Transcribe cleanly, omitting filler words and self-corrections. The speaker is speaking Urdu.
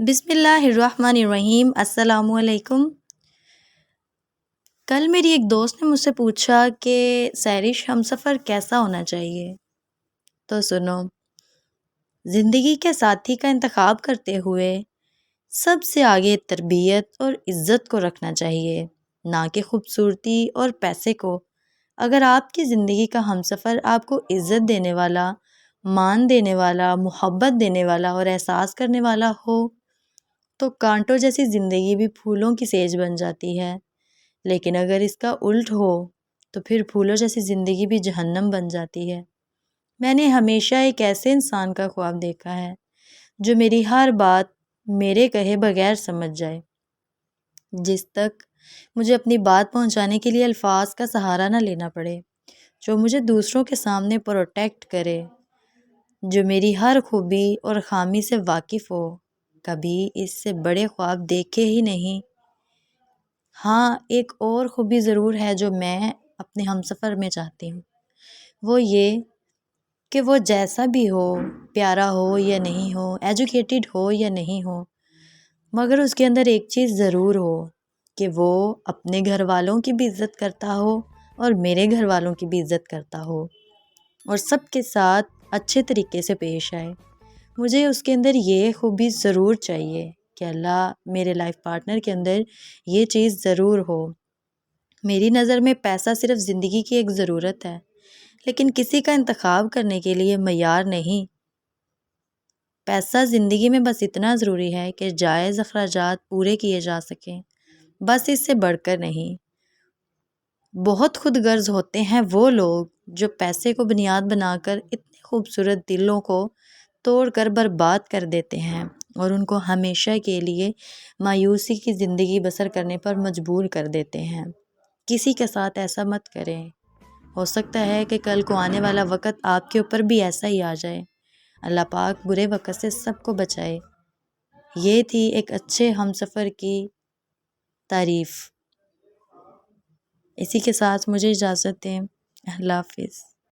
بسم اللہ الرحمن الرحیم۔ السلام علیکم۔ کل میری ایک دوست نے مجھ سے پوچھا کہ سیرش ہم سفر کیسا ہونا چاہیے؟ تو سنو، زندگی کے ساتھی کا انتخاب کرتے ہوئے سب سے آگے تربیت اور عزت کو رکھنا چاہیے، نہ کہ خوبصورتی اور پیسے کو۔ اگر آپ کی زندگی کا ہمسفر آپ کو عزت دینے والا، مان دینے والا، محبت دینے والا اور احساس کرنے والا ہو تو کانٹوں جیسی زندگی بھی پھولوں کی سیج بن جاتی ہے، لیکن اگر اس کا الٹ ہو تو پھر پھولوں جیسی زندگی بھی جہنم بن جاتی ہے۔ میں نے ہمیشہ ایک ایسے انسان کا خواب دیکھا ہے جو میری ہر بات میرے کہے بغیر سمجھ جائے، جس تک مجھے اپنی بات پہنچانے کے لیے الفاظ کا سہارا نہ لینا پڑے، جو مجھے دوسروں کے سامنے پروٹیکٹ کرے، جو میری ہر خوبی اور خامی سے واقف ہو۔ کبھی اس سے بڑے خواب دیکھے ہی نہیں۔ ہاں، ایک اور خوبی ضرور ہے جو میں اپنے ہمسفر میں چاہتی ہوں، وہ یہ کہ وہ جیسا بھی ہو، پیارا ہو یا نہیں ہو، ایجوکیٹڈ ہو یا نہیں ہو، مگر اس کے اندر ایک چیز ضرور ہو کہ وہ اپنے گھر والوں کی بھی عزت کرتا ہو اور میرے گھر والوں کی بھی عزت کرتا ہو اور سب کے ساتھ اچھے طریقے سے پیش آئے۔ مجھے اس کے اندر یہ خوبی ضرور چاہیے کہ اللہ میرے لائف پارٹنر کے اندر یہ چیز ضرور ہو۔ میری نظر میں پیسہ صرف زندگی کی ایک ضرورت ہے، لیکن کسی کا انتخاب کرنے کے لیے معیار نہیں۔ پیسہ زندگی میں بس اتنا ضروری ہے کہ جائز اخراجات پورے کیے جا سکیں، بس اس سے بڑھ کر نہیں۔ بہت خود غرض ہوتے ہیں وہ لوگ جو پیسے کو بنیاد بنا کر اتنے خوبصورت دلوں کو توڑ کر برباد کر دیتے ہیں اور ان کو ہمیشہ کے لیے مایوسی کی زندگی بسر کرنے پر مجبور کر دیتے ہیں۔ کسی کے ساتھ ایسا مت کریں، ہو سکتا ہے کہ کل کو آنے والا وقت آپ کے اوپر بھی ایسا ہی آ جائے۔ اللہ پاک برے وقت سے سب کو بچائے۔ یہ تھی ایک اچھے ہمسفر کی تعریف۔ اسی کے ساتھ مجھے اجازت دیں۔ اللہ حافظ۔